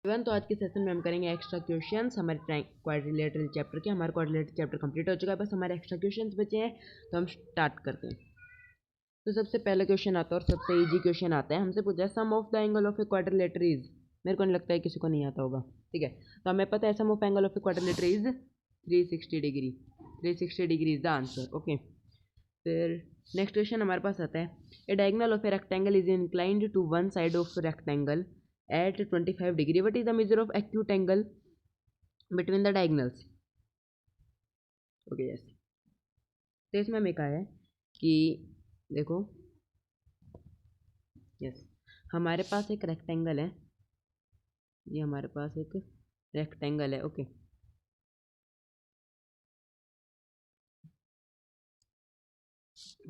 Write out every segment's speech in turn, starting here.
तो आज के सेशन में हम करेंगे एक्स्ट्रा क्वेश्चंस हमारे क्वाड्रिलेटरल चैप्टर के। हमारा क्वाड्रिलेटरल चैप्टर कंप्लीट हो चुका है, बस हमारे एक्स्ट्रा क्वेश्चंस बचे हैं, तो हम स्टार्ट करते हैं। तो सबसे पहला क्वेश्चन आता है और सबसे इजी क्वेश्चन आता है। हमसे पूछा है sum of the angle of a quadrilateral is, मेरे को नहीं लगता है किसी को नहीं आता होगा, ठीक है। तो हमें पता है sum of angle of a quadrilateral is 360 degree. 360 degree is the answer, okay. फिर नेक्स्ट क्वेश्चन हमारे पास आता है a diagonal of a rectangle is inclined to one side of rectangle at 25 degree. What is the measure of acute angle between the diagonals? Okay, yes. तो इसमें हमें कहा है कि देखो, यस, हमारे पास एक रेक्टेंगल है, ये हमारे पास एक रेक्टेंगल है, ओके।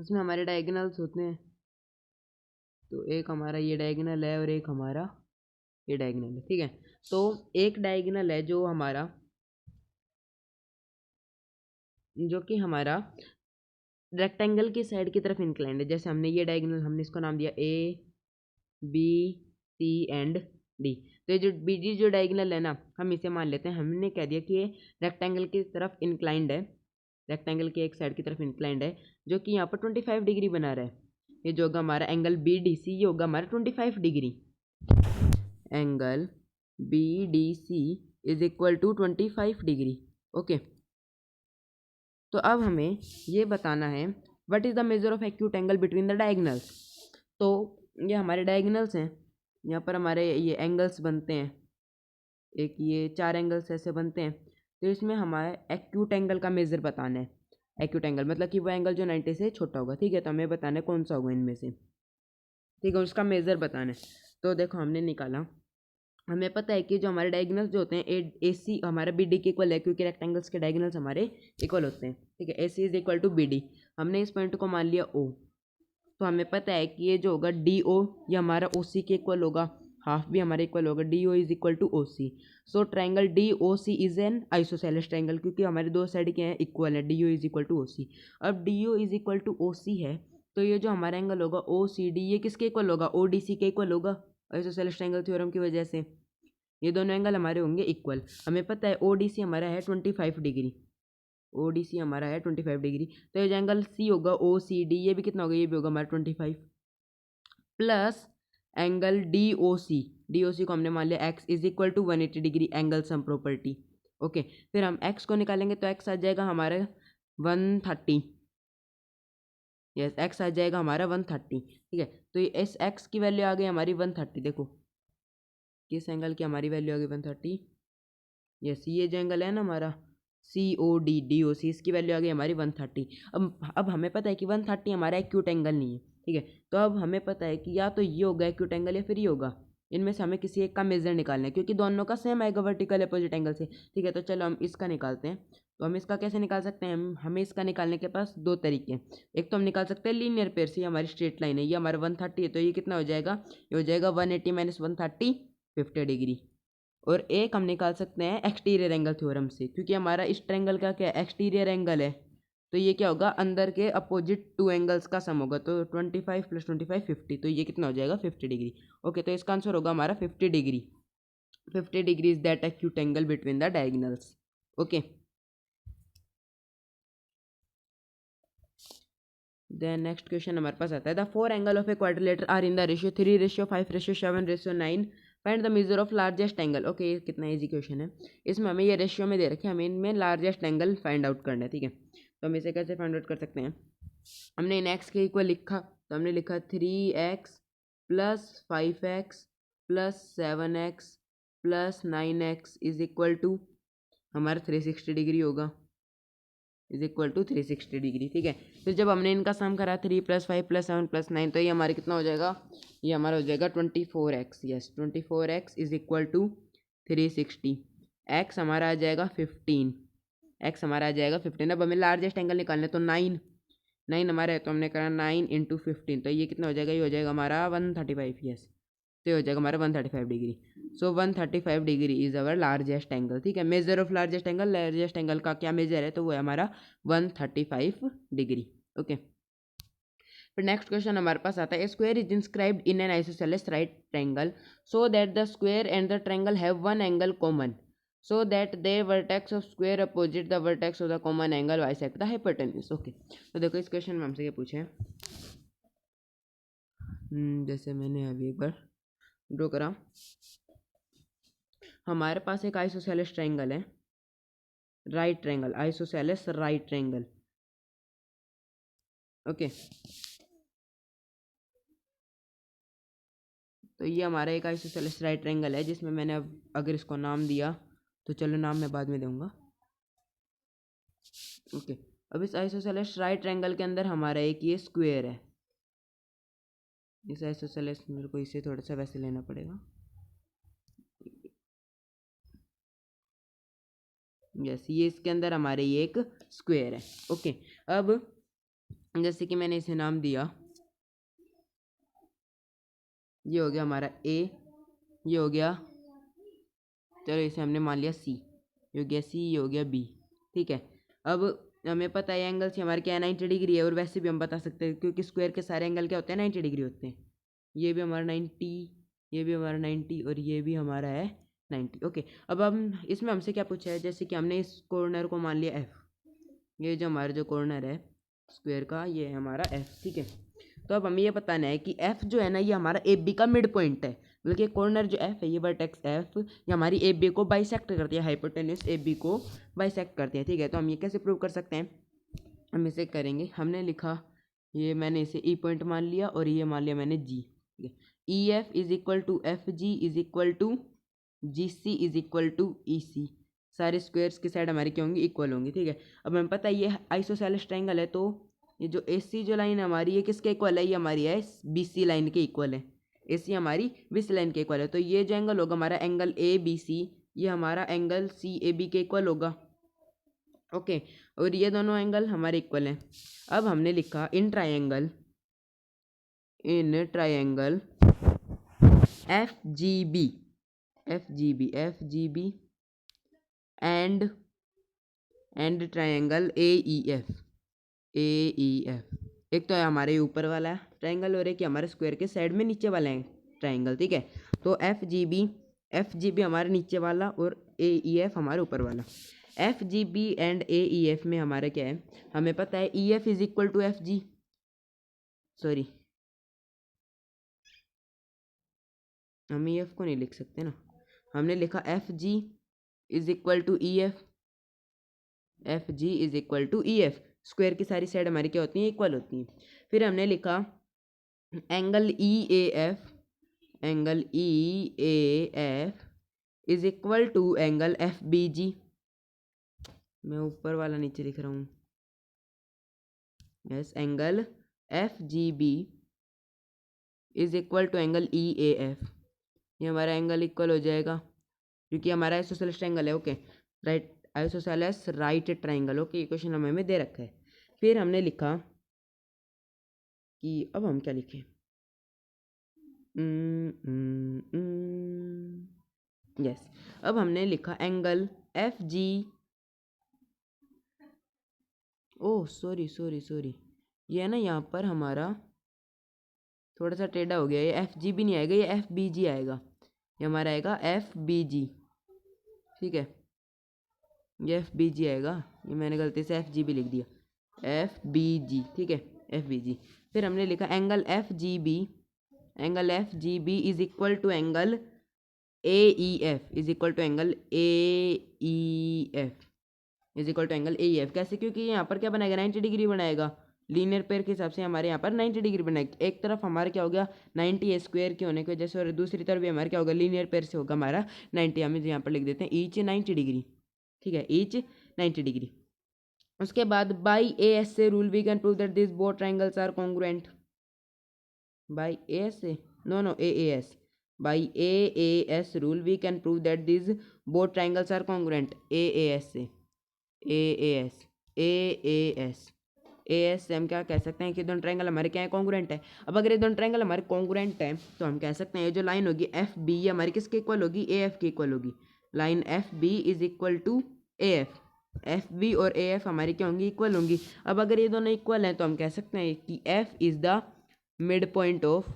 उसमें हमारे डायगोनल्स होते हैं, तो एक हमारा ये डायगोनल है और एक हमारा ये डायगोनल है, ठीक है। तो एक डायगोनल है जो हमारा रेक्टेंगल की साइड की तरफ इंक्लाइंड है। जैसे हमने ये डायगोनल, हमने इसको नाम दिया A B C and D. तो ये जो बी डी जो डायगोनल है ना, हम इसे मान लेते हैं, हमने कह दिया कि ये रेक्टेंगल की तरफ इंक्लाइंड है, रेक्टेंगल के एक साइड की तरफ इंक्लाइंड है, जो कि यहाँ पर 25 डिग्री बना रहा है। ये जो होगा हमारा एंगल बी डी सी, ये होगा हमारा 25 degree. Angle B D C is equal to 25 degree, okay. तो अब हमें ये बताना है what is the measure of acute angle between the diagonals. तो ये हमारे डायगोनल्स हैं, यहाँ पर हमारे ये एंगल्स बनते हैं, एक ये 4 एंगल्स ऐसे बनते हैं। तो इसमें हमारे एक्यूट एंगल का मेजर बताना है। एक्यूट एंगल मतलब कि वो एंगल जो 90 से छोटा होगा, ठीक है। तो हमें बताना है कौन सा होगा इनमें से, ठीक है, उसका मेजर बताना है। तो देखो हमने निकाला, हमें पता है कि जो हमारे डायगोनल्स जो होते हैं ए सी हमारा बी डी के इक्वल है, क्योंकि रेक्टेंगल्स के डायगोनल्स हमारे इक्वल होते हैं, ठीक है। A C is equal to B D, हमने इस पॉइंट को मान लिया ओ। तो हमें पता है कि ये जो होगा डी ओ, ये हमारा ओ सी के इक्वल होगा, हाफ भी हमारे इक्वल होगा, D O is equal to O C. So triangle D O C is an isosceles triangle, क्योंकि हमारे दो साइड के हैं इक्वल है, D O is equal to O C. अब D O is equal to O C है, तो ये जो हमारा एंगल होगा ओ सी डी, ये किसके इक्वल होगा, ओ डी सी के इक्वल होगा, आइसोसेलेस ट्राइंगल थ्योरम की वजह से ये दोनों एंगल हमारे होंगे इक्वल। हमें पता है ओ डी सी हमारा है 25 डिग्री, ओ डी सी हमारा है 25 डिग्री। तो ये जो एंगल सी होगा ओ सी डी, ये भी कितना होगा, ये भी होगा हमारा 25, plus angle D O C, D O C को हमने मान लिया x is equal to 180 degree, angle sum property, okay. फिर हम एक्स को निकालेंगे तो एक्स आ जाएगा हमारा 130, यस, एक्स आ जाएगा हमारा 130, ठीक है। तो ये इस एक्स की वैल्यू आ गई हमारी 130, देखो किस एंगल की हमारी वैल्यू आ गई 130, यस, ये जो एंगल है ना हमारा सी ओ डी डी ओ सी, इसकी वैल्यू आ गई हमारी 130। अब हमें पता है कि 130 हमारा एक्यूट एंगल नहीं है, ठीक है। तो अब हमें पता है कि या तो ये होगा एक्यूट एंगल या फिर ये होगा, इनमें से हमें किसी एक का मेजर निकालना है, क्योंकि दोनों का सेम आएगा वर्टिकल अपोजिट एंगल से, ठीक है। तो चलो हम इसका निकालते हैं। तो हम इसका कैसे निकाल सकते हैं, हमें इसका निकालने के पास दो तरीके हैं। एक तो हम निकाल सकते हैं लीनियर पेयर से, हमारी स्ट्रेट लाइन है, ये हमारा 130 है, तो ये कितना हो जाएगा, ये हो जाएगा 180 माइनस 130, 50 डिग्री। और एक हम निकाल सकते हैं एक्सटीरियर एंगल थ्योरम से, क्योंकि हमारा इस ट्रायंगल का क्या एक्सटीरियर एंगल है, तो ये क्या होगा, अंदर के अपोजिट टू एंगल्स का सम होगा। तो 25 + 25 50, तो ये कितना हो जाएगा 50 डिग्री, ओके। तो इसका आंसर होगा हमारा 50 degree. 50 degree is that acute angle between the diagonals, okay. Then next question हमारे पास आता है the four angle of a quadrilateral are in the ratio 3:5:7:9, find the measure of largest angle, okay. ये कितना easy question है, इसमें हमें ये रेशियो में दे रखे हैं, हमें इनमें लार्जेस्ट एंगल फाइंड आउट करना है, ठीक है। तो हम इसे कैसे फाइंड आउट कर सकते हैं, हमने इन एक्स के इक्वल लिखा, तो हमने लिखा 3x + 5x + 7x + 9x is equal to हमारा 360 डिग्री होगा, इज इक्वल टू 360 डिग्री, ठीक है। फिर जब हमने इनका सम करा 3 + 5 + 7 + 9, तो ये हमारे कितना हो जाएगा, ये हमारा हो जाएगा 24x, yes, 24x is equal to 360, x हमारा आ जाएगा 15, x हमारा आ जाएगा 15। अब हमें लार्जेस्ट एंगल निकालना है, तो 9 हमारा है, तो हमने करा 9 × 15, तो ये कितना हो जाएगा, ये हो जाएगा हमारा 135, यस, तो ये हो जाएगा हमारा 135 degree. So 135 degree is our largest angle, ठीक है। Major of largest angle, largest angle का क्या मेजर है, तो वो है हमारा 135 डिग्री, ओके। फिर नेक्स्ट क्वेश्चन हमारे पास आता है square is inscribed in an isosceles right triangle so that the square and the triangle have one angle common so that their vertex of square opposite the vertex of the common angle bisect the hypotenuse. Okay तो देखो इस question में हमसे क्या पूछे हैं, जैसे मैंने अभी एक बार ड्रॉ करा, हमारे पास एक आइसोसेलेस ट्रायंगल है, right triangle, isosceles right triangle. Okay तो ये हमारा एक आइसोसेलेस राइट ट्रायंगल है जिसमें मैंने अब अगर इसको नाम दिया तो चलो नाम मैं बाद में दूंगा। ओके अब इस आइसोसेलेस राइट ट्रायंगल के अंदर हमारा एक ये स्क्वायर है, इस आइसोसेलेस मेरे को इसे थोड़ा सा वैसे लेना पड़ेगा, यस ये इसके अंदर हमारे ये एक स्क्वायर है। ओके अब जैसे कि मैंने इसे नाम दिया, ये हो गया हमारा ए, ये हो गया, चलो इसे हमने मान लिया सी, ये हो गया सी, ये हो गया बी। ठीक है अब हमें पता है एंगल से हमारे क्या 90 डिग्री है, और वैसे भी हम बता सकते हैं क्योंकि स्क्वायर के सारे एंगल क्या होते हैं 90 डिग्री होते हैं। ये भी हमारा 90, ये भी हमारा 90 और ये भी हमारा है 90। ओके अब हम इसमें हमसे क्या पूछा है, जैसे कि हमने इस कॉर्नर को मान लिया एफ, ये जो हमारा जो कॉर्नर है स्क्वायर का ये है हमारा एफ। ठीक है तो अब हमें ये बताना है कि एफ जो है ना ये हमारा ए बी का मिड पॉइंट है, बल्कि कॉर्नर जो एफ है ये वर्टेक्स एफ ये हमारी ए बी को बाइसेक्ट करती है, हाइपोटेन्यूस ए बी को बाइसेक्ट करती है। ठीक है तो हम ये कैसे प्रूव कर सकते हैं, हम इसे करेंगे, हमने लिखा ये मैंने इसे ई पॉइंट मान लिया और ये मान लिया मैंने जी। ठीक है E F is equal to F G is equal to G C is equal to E C, सारे स्क्वायर्स की साइड हमारी क्या होंगी इक्वल होंगी। ठीक है अब हमें पता है ये आइसोसेलेस ट्रायंगल है, तो ये जो ए सी जो लाइन हमारी ये किसके इक्वल है, ये हमारी है बी सी लाइन के इक्वल है, ए सी हमारी बी सी लाइन के इक्वल है, तो ये जो एंगल होगा हमारा एंगल ए बी सी ये हमारा एंगल सी ए बी के इक्वल होगा। ओके और ये दोनों एंगल हमारे इक्वल हैं। अब हमने लिखा in triangle F G B and triangle A E F, एक तो है हमारे ऊपर वाला ट्रायंगल और एक हमारे स्क्वायर के साइड में नीचे वाला है ट्रायंगल। ठीक है तो एफ जी बी हमारे नीचे वाला और ए ई एफ हमारे ऊपर वाला। F G B and A E F में हमारा क्या है, हमें पता है E F is equal to F G, sorry हम ई एफ को नहीं लिख सकते ना, हमने लिखा F G is equal to E F, F G is equal to E F, square की सारी साइड हमारी क्या होती हैं इक्वल होती हैं। फिर हमने लिखा angle E A F is equal to angle F B G, मैं ऊपर वाला नीचे लिख रहा हूँ, yes angle F G B is equal to angle E A F, ये हमारा एंगल इक्वल हो जाएगा क्योंकि हमारा आइसोसेलेस ट्रायंगल है। Okay right isosceles right triangle. Okay ये क्वेश्चन हमें दे रखा है। फिर हमने लिखा कि अब हम क्या लिखें, यस अब हमने लिखा एंगल एफ जी, ओह सॉरी ये है ना यहाँ पर हमारा थोड़ा सा टेढ़ा हो गया, ये एफ जी भी नहीं आएगा, ये एफ बी जी आएगा, ये हमारा आएगा एफ बी जी। ठीक है ये एफ बी जी आएगा, ये मैंने गलती से एफ जी भी लिख दिया, एफ बी जी। ठीक है एफ बी जी। फिर हमने लिखा angle F G B is equal to angle A E F is equal to angle A E F is equal to angle A E F. कैसे, क्योंकि यहाँ पर क्या बनाएगा 90 डिग्री बनाएगा, लीनियर पेयर के हिसाब से हमारे यहाँ पर 90 डिग्री बनाएगा। एक तरफ हमारा क्या हो गया 90 ए स्क्वायर के होने की वजह से, और दूसरी तरफ भी हमारा क्या होगा लीनियर पेयर से होगा हमारा 90, हम यहाँ पर लिख देते हैं ईच 90 डिग्री। ठीक है ईच 90 डिग्री। उसके बाद बाई ए एस से rule we can prove that this both triangles are congruent, by A S से no A S, by A S rule we can prove that this both triangles are congruent, A S से A S से हम क्या कह सकते हैं कि दोनों ट्रायंगल हमारे क्या है कॉन्ग्रुएंट है। अब अगर ये दोनों ट्रायंगल हमारे कॉन्ग्रुएंट हैं तो हम कह सकते हैं ये जो लाइन होगी एफ बी हमारी किसके इक्वल होगी, ए एफ के इक्वल होगी। Line F B is equal to A F, F B और ए एफ हमारी क्या होंगी, इक्वल होंगी। अब अगर ये दोनों इक्वल हैं तो हम कह सकते हैं कि F is the mid point of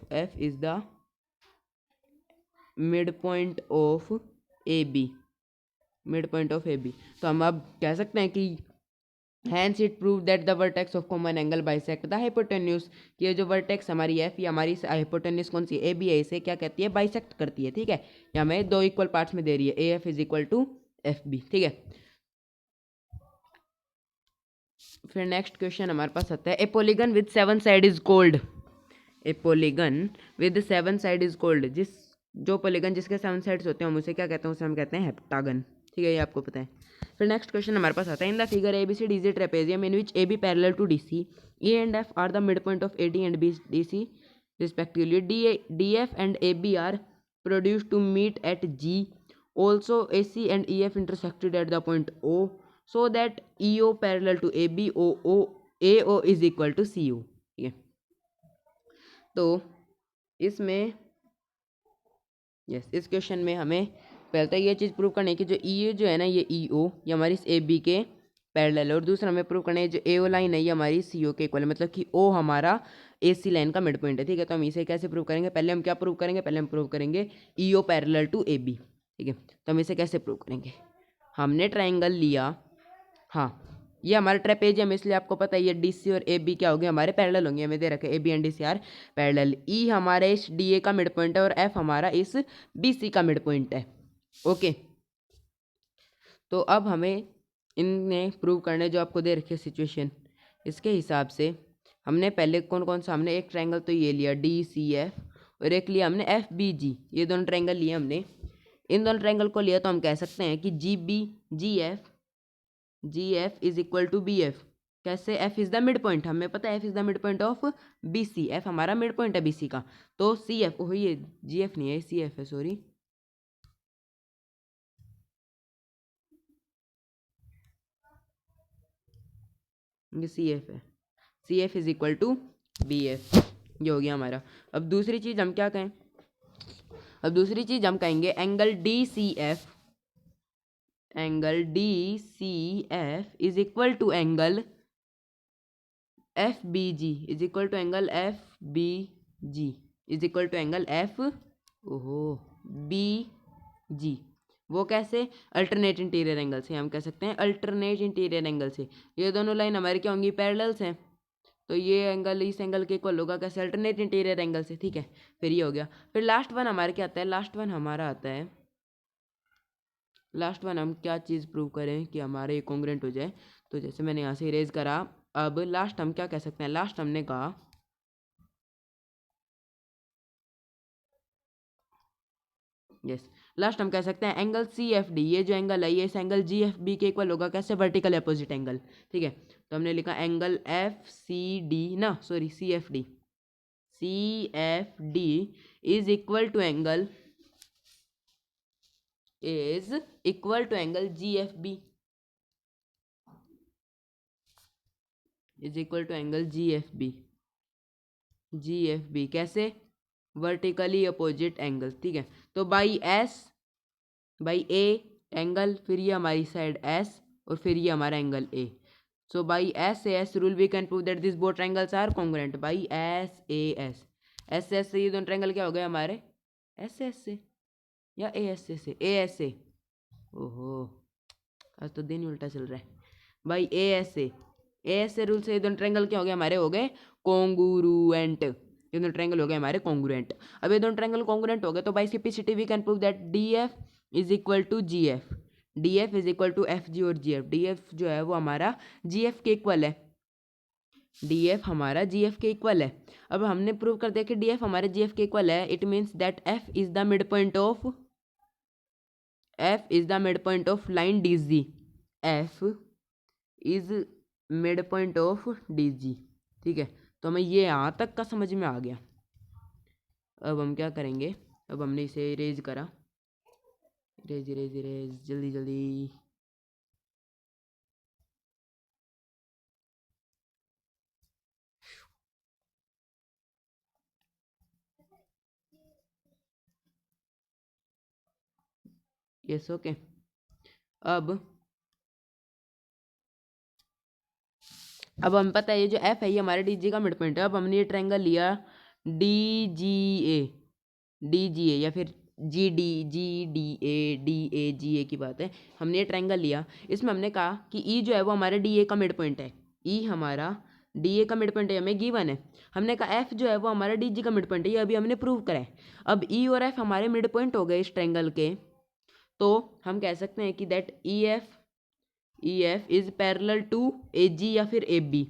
A B, mid point of A B. तो हम अब कह सकते हैं कि hence it prove that the vertex of common angle bisect the hypotenuse, कि ये जो वर्टेक्स हमारी एफ या हमारी हाइपोटेन्यूज कौन सी ए बी है, इसे क्या कहती है, बाइसेक्ट करती है। ठीक है, या हमें दो इक्वल पार्ट्स में दे रही है, A F is equal to F B. ठीक है, फिर नेक्स्ट क्वेश्चन हमारे पास आता है, a polygon with 7 side is called, a polygon with 7 side is called, जो पॉलीगन जिसके 7 साइड्स होते हैं हम उसे क्या कहते हैं, उसे हम कहते हैं हेप्टागन। ठीक है, ये आपको पता है। फिर नेक्स्ट क्वेश्चन हमारे पास आता है, in the figure A B C D C trapezium in which A B parallel to D C, A and F are the mid point of A D and B D C respectively, D F and A B are produce to meet at G, also A C and E F intersected at the point O, so that E O parallel to A B O A O is equal to C ओ। ठीक है, तो इसमें इस question में हमें पहले तो ये चीज़ प्रूव करनी है कि जो ई जो है ना, ये ई ओ ये हमारी इस ए बी के पैरेलल है, और दूसरा हमें प्रूव करना है जो ए ओ लाइन है ये हमारी सी ओ के इक्वल है, मतलब कि ओ हमारा ए सी लाइन का मिड पॉइंट है। ठीक है, तो हम इसे कैसे प्रूव करेंगे, पहले हम क्या प्रूव करेंगे, पहले हम प्रूव करेंगे ई O parallel to A B. ठीक है, तो हम इसे कैसे प्रूव करेंगे, हमने ट्राइंगल लिया, हाँ ये हमारा ट्रेपेजियम, इसलिए आपको पता है ये डी सी और ए बी क्या होंगे, हमारे पैरेलल होंगे, हमें दे रखे A B and D C are parallel, E हमारे इस डी ए का मिड पॉइंट है और एफ हमारा इस बी सी का मिड पॉइंट है। ओके, तो अब हमें इनने प्रूव करने जो आपको दे रखे सिचुएशन, इसके हिसाब से हमने पहले कौन कौन सा, हमने एक ट्रायंगल तो ये लिया डी सी एफ, और एक लिया हमने एफ बी जी, ये दोनों ट्रायंगल लिए हमने। इन दोनों ट्रायंगल को लिया तो हम कह सकते हैं कि G F is equal to B F. कैसे, F is the mid point, हमें पता है F is the mid point of B C, F हमारा मिड पॉइंट है बी सी का, तो सी एफ, ओह ये जी एफ नहीं है, सी एफ है, सॉरी, ये सी एफ है, C F is equal to B F, ये हो गया हमारा। अब दूसरी चीज़ हम क्या कहें, अब दूसरी चीज़ हम कहेंगे angle D C F, angle D C F is equal to angle F B G, is equal to angle F B G, is equal to angle F ओहो बी जी। वो कैसे, अल्टरनेट इंटीरियर एंगल से, हम कह सकते हैं alternate interior angle से, ये दोनों लाइन हमारी क्या होंगी, पैरेलल्स हैं, तो ये एंगल इस एंगल के इक्वल होगा, कैसे, अल्टरनेट इंटीरियर एंगल से। ठीक है, फिर ये हो गया। फिर लास्ट वन हमारे क्या आता है, लास्ट वन हमारा आता है, लास्ट वन हम क्या चीज़ प्रूव करें कि हमारे ये कॉन्ग्रुएंट हो जाए, तो जैसे मैंने यहाँ से इरेज करा, अब लास्ट हम क्या कह सकते हैं, लास्ट हमने कहा यस, लास्ट हम कह सकते हैं एंगल सी एफ डी, ये जो एंगल है ये इस एंगल जी एफ बी के इक्वल होगा, कैसे, वर्टिकल अपोजिट एंगल। ठीक है, तो हमने लिखा एंगल एफ सी डी ना, sorry C F D is equal to angle, is equal to angle G F B, is equal to angle G F B, G F B कैसे, vertically opposite angle. ठीक है, तो by S, by A angle, फिर ये हमारी side S, और फिर ये हमारा angle A, so by S A S rule we can prove that this both triangles are congruent, by S A S, S S से ये दोनों ट्रायंगल क्या हो गए हमारे, एस एस से या ए एस से, ओहो आज तो दिन ही उल्टा चल रहा है, भाई ए एस से रूल से ये दोनों ट्रायंगल क्या हो गए हमारे, हो गए कॉन्ग्रुएंट, ये दोनों ट्रायंगल हो गए हमारे कॉन्ग्रुएंट। अब ये दोनों ट्रायंगल कॉन्ग्रुएंट हो गए तो by simplicity we can prove that D F is equal to G F, D F is equal to F G, और जी एफ, डी एफ जो है वो हमारा जी एफ के इक्वल है, डी एफ हमारा जी एफ के equal है। अब हमने प्रूव कर दिया कि डी एफ हमारे जी एफ के इक्वल है, it means that F is the mid point of, F is the mid point of line D G, F is mid point of D G. ठीक है, तो हमें ये यहाँ तक का समझ में आ गया। अब हम क्या करेंगे, अब हमने इसे इरेज करा, इरेज इरेज इरेज जल्दी जल्दी, यस ओके। अब अब हम पता है ये जो एफ है ये हमारे डी जी का मिड पॉइंट है। अब हमने ये ट्रायंगल लिया डी जी ए या फिर डी ए जी ए की बात है। हमने ये ट्रायंगल लिया, इसमें हमने कहा कि ई जो है वो हमारे डी ए का मिड पॉइंट है। ई हमारा डी ए का मिड पॉइंट है, हमें गिवन है। हमने कहा एफ जो है वो हमारा डी जी का मिड पॉइंट है, ये अभी हमने प्रूव करा है। अब ई और एफ हमारे मिड पॉइंट हो गए इस ट्रायंगल के, तो हम कह सकते हैं कि that E F is parallel to A G या फिर A B.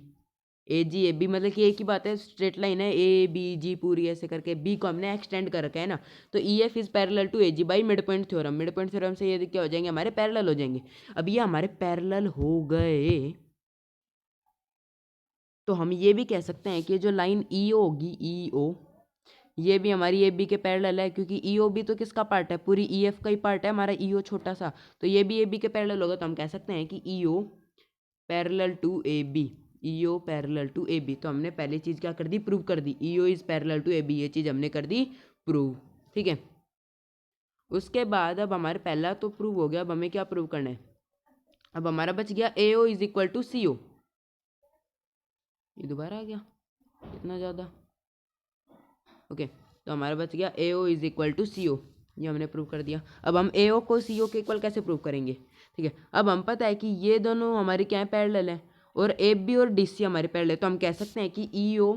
A ji A B मतलब कि एक ही बात है, स्ट्रेट लाइन है, ए बी जी पूरी ऐसे करके, बी को हमने एक्सटेंड कर रखा है ना। तो E F is parallel to A G by mid point theorem. Mid point theorem से ये क्या हो जाएंगे, हमारे पैरेलल हो जाएंगे। अब ये हमारे पैरेलल हो गए, तो हम ये भी कह सकते हैं कि जो लाइन ई ओ होगी, ई ओ, ये भी हमारी ए बी के पैरेलल है, क्योंकि ई ओ भी तो किसका पार्ट है, पूरी ई एफ का ही पार्ट है हमारा ई ओ छोटा सा। तो ये भी ए बी के पैरेलल होगा, तो हम कह सकते हैं कि E O parallel to A B, E O parallel to A B. तो हमने पहली चीज़ क्या कर दी, प्रूव कर दी, E O is parallel to A B, ये चीज़ हमने कर दी प्रूव। ठीक है, उसके बाद अब हमारे पहला तो प्रूव हो गया, अब हमें क्या प्रूव करना है, अब हमारा बच गया ए O is equal to C ओ। ये दोबारा आ गया इतना ज़्यादा, ओके। तो हमारा बच गया ए O is equal to C ओ, ये हमने प्रूव कर दिया। अब हम ए ओ को सी ओ के इक्वल कैसे प्रूव करेंगे, ठीक है। अब हम पता है कि ये दोनों हमारी क्या है, पैरेलल है, और ए बी और डी सी हमारे पैरेलल है। तो हम कह सकते हैं कि E O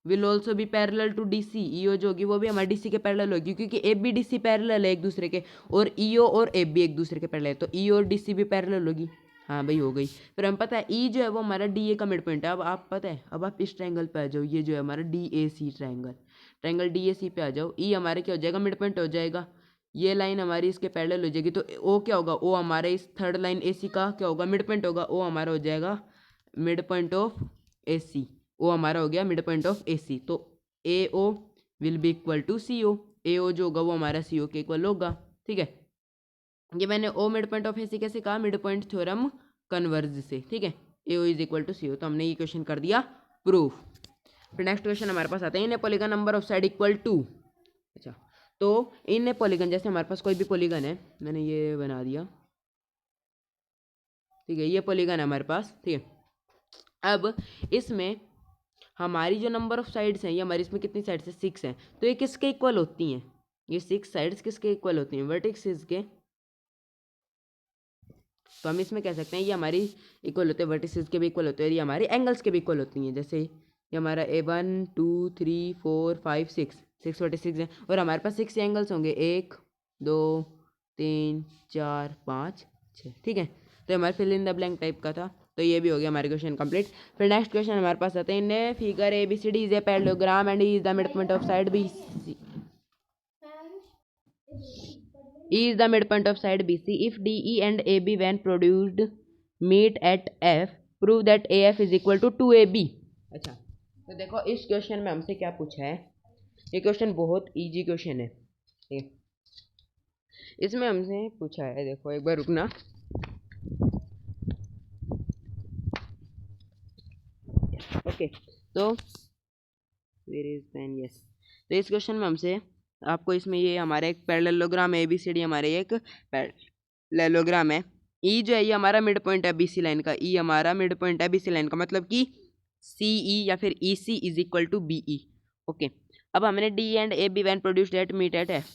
will also be parallel to D C. E O जो होगी वो भी हमारे डी सी के पैरेलल होगी, क्योंकि A B D C parallel है एक दूसरे के, और ई ओ और ए बी एक दूसरे के पैरेलल है, तो ई और डी सी भी पैरेलल होगी। हाँ भाई हो गई। फिर हम पता है ई जो है वो हमारा डी ए का मिड पॉइंट है। अब आप पता है, अब आप इस ट्रायंगल पे आ जाओ, ये जो है हमारा D A C triangle D A C पे आ जाओ। ई हमारे क्या हो जाएगा, मिड पॉइंट हो जाएगा, ये लाइन हमारी इसके पैरेलल हो जाएगी। तो ओ क्या होगा, ओ हमारे इस थर्ड लाइन ए सी का क्या होगा, मिड पॉइंट होगा। ओ हमारा हो जाएगा mid point of A C, O हमारा हो गया mid point of A C. तो A O will be equal to C O, A O जो होगा वो हमारा सी ओ के इक्वल होगा। ठीक है, ये मैंने ओ मिड पॉइंट ऑफ ए सी कैसे कहा, मिड पॉइंट थ्योरम कन्वर्ज से। ठीक है, ए O is equal to C ओ, तो हमने ये क्वेश्चन कर दिया प्रूफ। फिर नेक्स्ट क्वेश्चन हमारे पास आते हैं, in polygon number of side equal to. अच्छा, तो इन पॉलीगन, जैसे हमारे पास कोई भी पॉलीगन है, मैंने ये बना दिया, ठीक है, ये पॉलीगन है हमारे पास। ठीक है, अब इसमें हमारी जो नंबर ऑफ साइड्स हैं, ये हमारी इसमें कितनी साइड्स हैं, 6 हैं। तो ये किसके इक्वल होती हैं, ये 6 साइड्स किसके इक्वल होती हैं, वर्टिसेस के। तो हम इसमें कह सकते हैं ये हमारी इक्वल होते हैं, वर्टिसेस के भी इक्वल होते हैं, ये हमारी एंगल्स के भी इक्वल होती हैं। जैसे ये हमारा ए 1 2 3 4 5 6 वर्टिसेस हैं, और हमारे पास 6 एंगल्स होंगे, 1 2 3 4 5 6। ठीक है, तो हमारे fill in the blank type का था, तो ये भी हो गया हमारे क्वेश्चन कंप्लीट। फिर नेक्स्ट क्वेश्चन हमारे पास आते हैं, in figure A B C D is a parallelogram and is the mid point of side B C, E is the midpoint of side BC. If DE and AB when produced meet at F, prove that AF is equal to 2AB. अच्छा, तो देखो इस question में हमसे क्या पूछा है, ये क्वेश्चन बहुत इजी क्वेश्चन है। ठीक है, इसमें हमसे पूछा है, देखो एक बार रुकना, ओके। तो वेयर इज पेन, यस। तो इस क्वेश्चन में हमसे आपको इसमें ये हमारा एक parallelogram A B C D, हमारे एक पैरेललोग्राम है। ई जो है ये हमारा मिड पॉइंट है बी सी लाइन का, ई हमारा मिड पॉइंट है बी सी लाइन का, मतलब कि सी ई या फिर E C is equal to B E. Okay, अब हमने D and A B when produced at meet at F,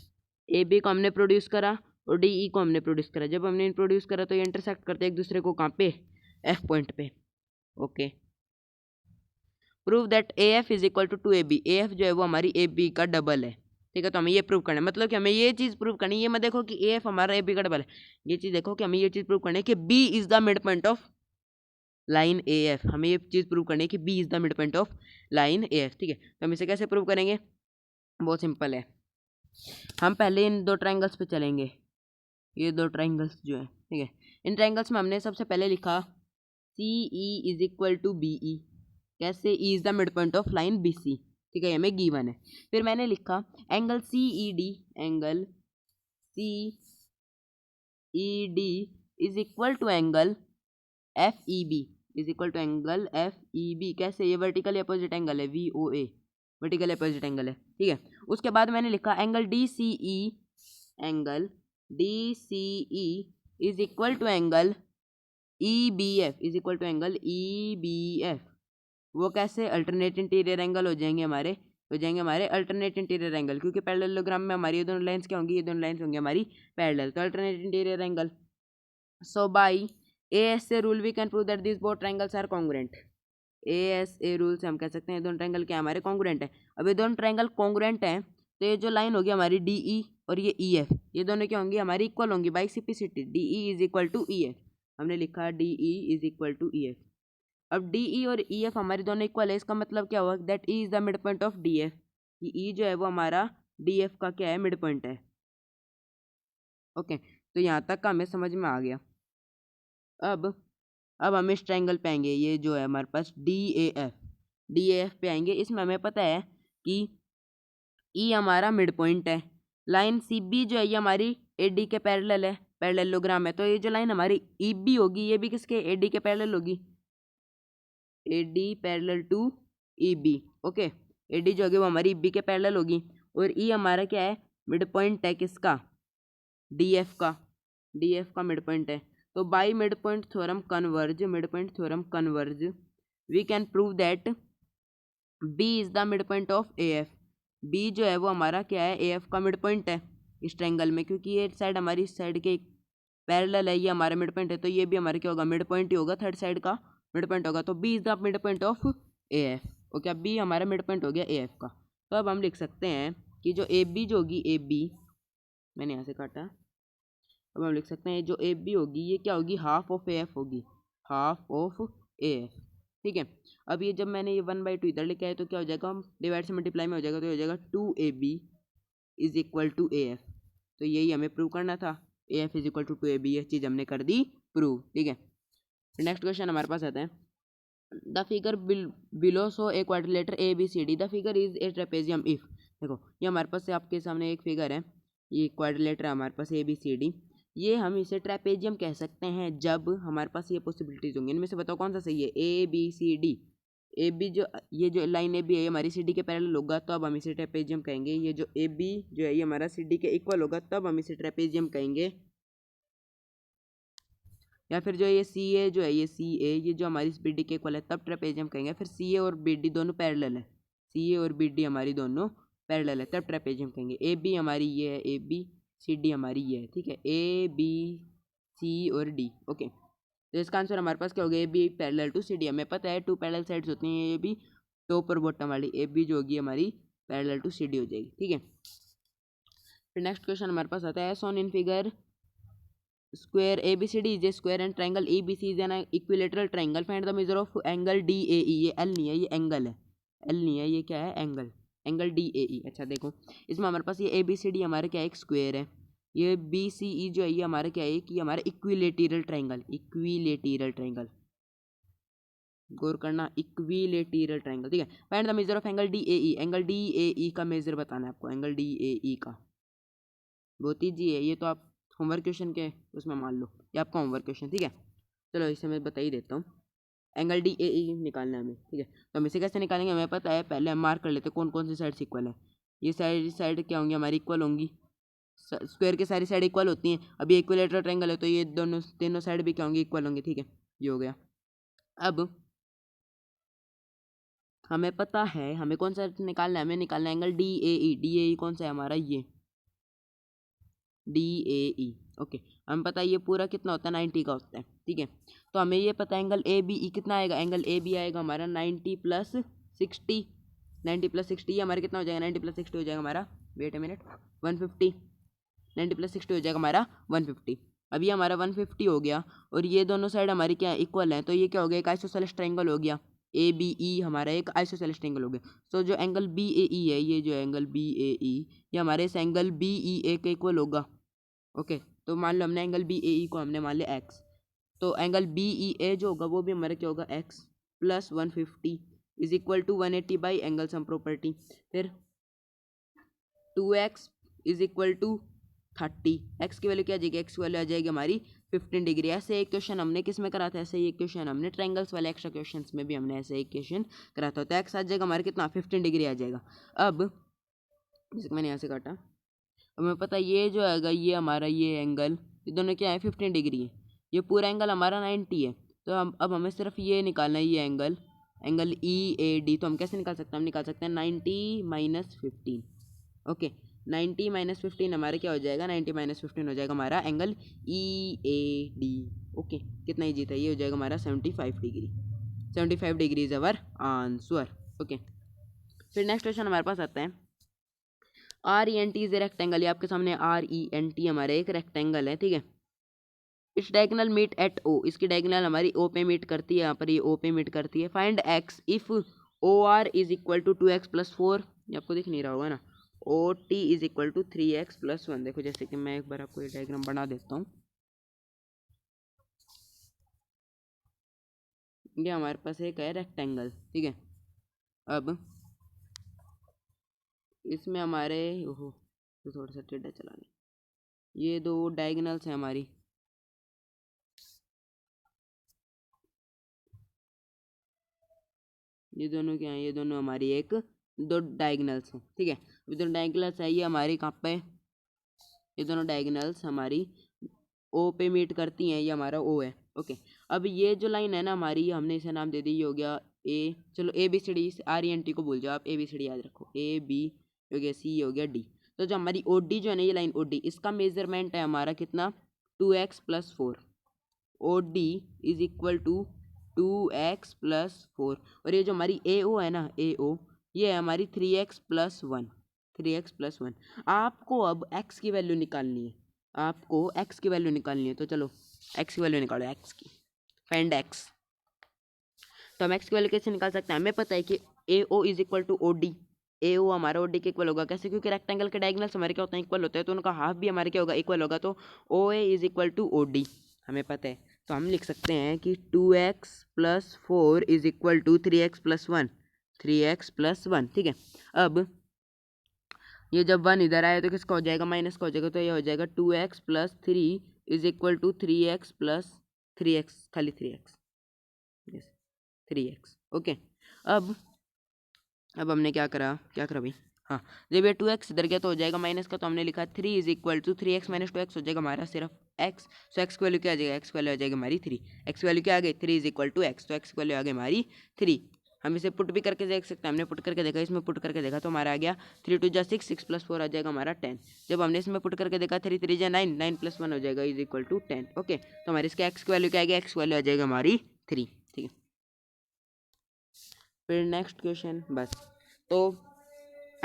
A B को हमने प्रोड्यूस करा और डी ई को हमने प्रोड्यूस करा। जब हमने प्रोड्यूस करा तो ये इंटरसेक्ट करते एक दूसरे को कहाँ पे, एफ पॉइंट पे। Okay, prove that A F is equal to 2AB, A F जो है वो हमारी ए बी का डबल है। ठीक है, तो हमें ये प्रूव करना है, मतलब कि हमें ये चीज़ प्रूव करनी है, ये मत देखो कि ए एफ हमारा ए बी का डबल है, ये चीज़ देखो कि हमें ये चीज़ प्रूव करनी है कि B is the mid point of line A F. हमें ये चीज़ प्रूव करनी है कि B is the mid point of line A F. ठीक है, तो हम इसे कैसे प्रूव करेंगे, बहुत सिंपल है। हम पहले इन दो ट्राइंगल्स पे चलेंगे, ये दो ट्राइंगल्स जो है, ठीक है, इन ट्राइंगल्स में हमने सबसे पहले लिखा C E is equal to B E, कैसे, E is the mid point of line B C. ठीक है, हमें गिवन है। फिर मैंने लिखा angle C E D, angle C E D is equal to angle F E B, is equal to angle F E B, कैसे, ये vertical opposite angle है, V O A, vertical opposite angle है। ठीक है, उसके बाद मैंने लिखा angle D C E, angle D C E is equal to angle EBF is equal to angle EBF, वो कैसे अल्टरनेट इंटीरियर एंगल हो जाएंगे हमारे अल्टरनेट इंटीरियर एंगल, क्योंकि पैरेललोग्राम में हमारी ये दोनों लाइंस क्या होंगी, ये दोनों लाइंस होंगी हमारी पैरेलल, तो alternate interior angle. So by AS से rule we can prove that this both triangles are congruent. ASA rule से हम कह सकते हैं दोनों ट्रायंगल क्या हमारे कॉन्ग्रुएंट है। अब ये दोनों ट्रायंगल कॉन्ग्रुएंट हैं तो ये जो लाइन होगी हमारी DE और ये EF, ये दोनों क्या होंगी हमारी इक्वल होंगी by simplicity. DE is equal to EF, हमने लिखा DE is equal to EF। अब DE और EF हमारी दोनों इक्वल है, इसका मतलब क्या हुआ that E is the mid point of DF, कि E जो है वो हमारा DF का क्या है, मिड पॉइंट है। ओके, तो यहाँ तक का हमें समझ में आ गया। अब हम इस ट्रायंगल पे आएंगे, ये जो है हमारे पास DAF पे आएंगे। इसमें हमें पता है कि E हमारा मिड पॉइंट है, लाइन CB जो है ये हमारी AD के पैरेलल है, पैरेललोग्राम है, तो ये जो लाइन हमारी EB होगी ये भी किसके, AD के पैरेलल होगी, AD parallel to EB। Okay, AD जो होगी वो हमारी EB के पैरेलल होगी, और E हमारा क्या है, मिड पॉइंट है किसका, DF का मिड पॉइंट है। तो by mid point theorem converse we can prove that B is the mid point of AF। B जो है वो हमारा क्या है, AF का मिड पॉइंट है इस ट्रायंगल में, क्योंकि ये साइड हमारी साइड के पैरेलल है, ये हमारा मिड पॉइंट है, तो ये भी हमारा क्या होगा, मिड पॉइंट ही होगा, थर्ड साइड का मिड पॉइंट होगा, तो B is the mid point of AF। Okay, अब B हमारा मिड पॉइंट हो गया AF का। तो अब हम लिख सकते हैं कि जो AB जो होगी, AB मैंने यहाँ से काटा, अब हम लिख सकते हैं जो AB होगी ये क्या होगी, हाफ ऑफ AF होगी, हाफ ऑफ AF। ठीक है, अब ये जब मैंने ये 1/2 इधर लेके आए तो क्या हो जाएगा, हम डिवाइड से मल्टीप्लाई में हो जाएगा, तो हो जाएगा 2AB is equal to AF। तो यही हमें प्रूव करना था, AF is equal to 2AB, ये चीज़ हमने कर दी प्रूव। ठीक है, नेक्स्ट क्वेश्चन हमारे पास आता है, the figure below so A quadrilateral ABCD, the figure is a trapezium if. देखो ये हमारे पास आपके सामने एक फिगर है, ये क्वाड्रिलेटर है हमारे पास ABCD, ये हम इसे ट्रेपेजियम कह सकते हैं जब हमारे पास ये पॉसिबिलिटीज होंगी। इनमें से बताओ कौन सा सही है, ABCD। AB जो ये जो लाइन AB है ये हमारी CD के पैरेलल होगा, तो अब हम इसे ट्रेपेजियम कहेंगे। ये जो AB जो है ये हमारा CD के इक्वल होगा, तब हम इसे ट्रेपेजियम कहेंगे। या फिर जो ये CA जो है, ये CA ये जो हमारी BD के इक्वल है, तब ट्रेपेजियम कहेंगे। फिर CA और BD दोनों पैरेलल है, CA और BD हमारी दोनों पैरेलल है, तब ट्रेपेजियम कहेंगे। AB हमारी ये है, ABCD हमारी ये है। ठीक है, ABC और D। ओके, तो इसका आंसर हमारे पास क्या हो गया, AB पैरेलल टू CD। हमें पता है 2 पैरेलल साइड्स होती हैं, AB टॉप और बॉटम वाली, AB जो होगी हमारी पैरेलल टू CD हो जाएगी। ठीक है, फिर नेक्स्ट क्वेश्चन हमारे पास आता है, shown in figure square ABCD is a square and triangle ABC is an equilateral triangle, find the measure of angle DAE। ये L नहीं है, ये एंगल है, L नहीं है, ये क्या है, एंगल DAE। अच्छा देखो, इसमें हमारे पास ये ABCD हमारे क्या है, एक स्क्वायर है, ये BCE जो है ये हमारा क्या है, कि हमारा इक्विलेटरल ट्रायंगल, गौर करना, इक्विलेटरल ट्रायंगल। ठीक है, find the measure of angle DAE का मेजर बताना है आपको, एंगल DAE का। बहुत ईजी है ये, तो आप होमवर्क क्वेश्चन के उसमें मान लो, ये आपका होमवर्क क्वेश्चन। ठीक है, चलो इसे मैं बता ही देता हूँ, एंगल DAE निकालना है हमें। ठीक है, तो हम इसे कैसे निकालेंगे, हमें पता है, पहले हम मार्क कर लेते हैं कौन कौन सी साइड्स इक्वल है। ये साइड क्या होंगी हमारी, इक्वल होंगी, स्क्वायर की सारी साइड इक्वल होती हैं। अभी इक्विलेटरल ट्रायंगल है तो ये दोनों तीनों साइड भी क्या होंगी, इक्वल होंगी। ठीक है, ये हो गया। अब हमें पता है हमें कौन सा निकालना है, हमें निकालना है एंगल DAE कौन सा है हमारा, ये DAE। ओके, हमें पता है ये पूरा कितना होता है, 90 का होता है। ठीक है, तो हमें ये पता है एंगल ABE कितना आएगा, एंगल AB आएगा हमारा 90 + 60, 90 + 60 ये हमारा कितना हो जाएगा, 90 + 60 हो जाएगा हमारा, वेट ए मिनट, 150, 90 + 60 हो जाएगा हमारा 150। अब ये हमारा 150 हो गया, और ये दोनों साइड हमारी क्या इक्वल है, तो ये क्या हो गया, एक आइसोसेलेस ट्रायंगल हो गया। ABE हमारा एक आइसोसेलेस ट्रायंगल हो गया। तो जो एंगल BAE है, ये जो एंगल BAE ये हमारे इस एंगल BEA के इक्वल होगा। ओके, तो मान लो हमने एंगल BAE को हमने मान लिया x, तो एंगल BEA जो होगा वो भी हमारा क्या होगा, x + 150 is equal to 180 by angle sum property. फिर 2x is equal to 30, x की वैल्यू क्या आ जाएगी, x की वैल्यू आ जाएगी हमारी 15 डिग्री। ऐसे एक क्वेश्चन हमने किस में करा था, ऐसे ही एक क्वेश्चन हमने ट्रायंगल्स वाले एक्स्ट्रा क्वेश्चंस में भी हमने ऐसे एक क्वेश्चन करा था। तो x आ जाएगा हमारे कितना, 15 डिग्री आ जाएगा। अब जैसे मैंने यहाँ से काटा, हमें पता है ये जो आएगा ये हमारा ये एंगल, ये दोनों क्या है, 15 डिग्री है। ये पूरा एंगल हमारा 90 है। तो अब हमें सिर्फ ये निकालना है, ये एंगल EAD। तो हम कैसे निकाल सकते हैं, हम निकाल सकते हैं 90 माइनस 15। ओके, 90 माइनस 15 हमारा क्या हो जाएगा, 90 माइनस 15 हो जाएगा हमारा एंगल EAD। ओके, कितना ईजी था, ये हो जाएगा हमारा 75 degree. 75 degree is our answer. Okay, फिर नेक्स्ट क्वेश्चन हमारे पास आता है RENT इज ए रेक्टेंगल। ये आपके सामने RENT हमारा एक रेक्टेंगल है, ठीक है। It's diagonal meet at O, इसकी डायगोनल हमारी O पे मीट करती है, यहाँ पर ये O पे मीट करती है। Find X if OR is equal to 2x plus 4। ये आपको दिख नहीं रहा होगा ना, OT is equal to 3x plus 1। देखो जैसे कि मैं एक बार आपको ये डायग्राम बना देता हूँ। ये हमारे पास एक है रेक्टेंगल, ठीक है। अब इसमें हमारे ओहो तो थोड़ा सा टेढ़ा चला गया, ये दो डायगोनल्स हैं हमारी, ये दोनों क्या हैं, ये दोनों हमारी एक दो डायगोनल्स हैं, ठीक है। ये दोनों डायगोनल्स है, ये हमारी कहाँ पे, ये दोनों डायगोनल्स हमारी O पे मीट करती हैं, ये हमारा O है। ओके, अब ये जो लाइन है ना हमारी, हमने इसे नाम दे दी, ये हो गया A। चलो ABCD, RENT को भूल जाओ आप, ABCD याद रखो, AB हो गया, C हो गया, D। तो जो हमारी OD जो है ना, ये लाइन OD, इसका मेजरमेंट है हमारा कितना, 2x plus 4। OD is equal to 2x plus 4। और ये जो हमारी AO है ना, AO, ये है हमारी 3x प्लस 1। 3x plus 1। आपको अब x की वैल्यू निकालनी है, आपको x की वैल्यू निकालनी है। तो चलो x की वैल्यू निकालो, x की, फाइंड x। तो हम x की वैल्यू कैसे निकाल सकते हैं, हमें पता है कि AO is equal to OD। AO हमारा OD के इक्वल होगा, कैसे, क्योंकि रेक्टेंगल के डायगोनल्स हमारे क्या होते हैं, इक्वल होते हैं, तो उनका हाफ भी हमारे क्या होगा, इक्वल होगा। तो OA is equal to OD हमें पता है। तो हम लिख सकते हैं कि 2x plus 4 is equal to 3x plus 1, 3x plus 1, ठीक है। अब ये जब 1 इधर आए तो किसका हो जाएगा, माइनस का हो जाएगा। तो ये हो जाएगा 2x plus 3 is equal to 3x plus 3x, खाली 3x, 3x। ओके, अब हमने क्या करा भाई, हाँ, जब ये 2x इधर गया तो हो जाएगा माइनस का, तो हमने लिखा 3 is equal to 3x minus 2x हो जाएगा हमारा सिर्फ x। सो x की वैल्यू क्या आ जाएगा, x की वैल्यू आ जाएगी हमारी 3। x की वैल्यू क्या आ गई, 3 इज इक्वल टू x, तो x की वैल्यू आ गई हमारी 3। हम इसे पुट भी करके देख सकते हैं, हमने पुट करके देखा, इसमें पुट करके देखा तो हमारा आ गया 3 2 जा 6, 6 प्लस 4 आ जाएगा हमारा 10। जब हमने इसमें पुट करके देखा 3 3 जा 9, 9 प्लस 1 हो जाएगा इज इक्वल टू 10। ओके, तो हमारे इसके x की वैल्यू क्या आएगी, x की वैल्यू आ जाएगा हमारी 3, ठीक है। फिर नेक्स्ट क्वेश्चन, बस तो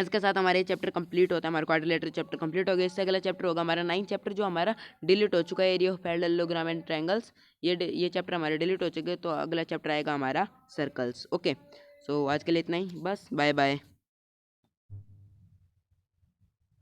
इसके साथ हमारे चैप्टर कंप्लीट होता है, हमारा क्वाड्रिलेटरल चैप्टर कंप्लीट हो गया। इससे अगला चैप्टर होगा हमारा 9th चैप्टर, जो हमारा डिलीट हो चुका है, area of parallelogram and triangles. ये चैप्टर हमारे डिलीट हो चुके हैं, तो अगला चैप्टर आएगा हमारा सर्कल्स। ओके, सो आज के लिए इतना ही, बस बाय बाय।